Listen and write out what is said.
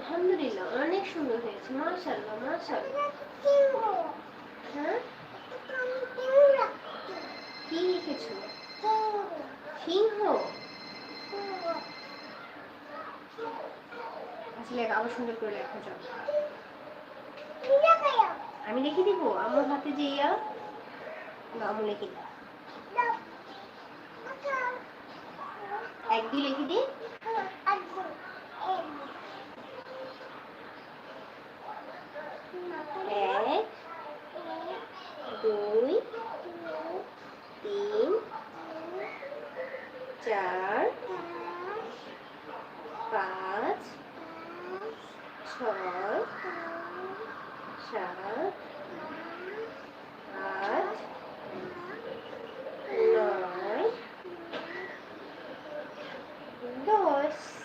আলহামদুলিল্লাহ, অনেক সুন্দর হয়েছে। মাশাআল্লাহ মাশাআল্লাহ। হ্যাঁ, কি লিখেছো? সিংহ। আচ্ছা লেখ, আবার সুন্দর করে লেখো যাও। আমি লিখে দিব আমার হাতে যে ইয়া, আমি লিখে দিই। এক দুই লিখে দিই। এক দুই তিন চার পাঁচ ছয় সাত আট নয় 10।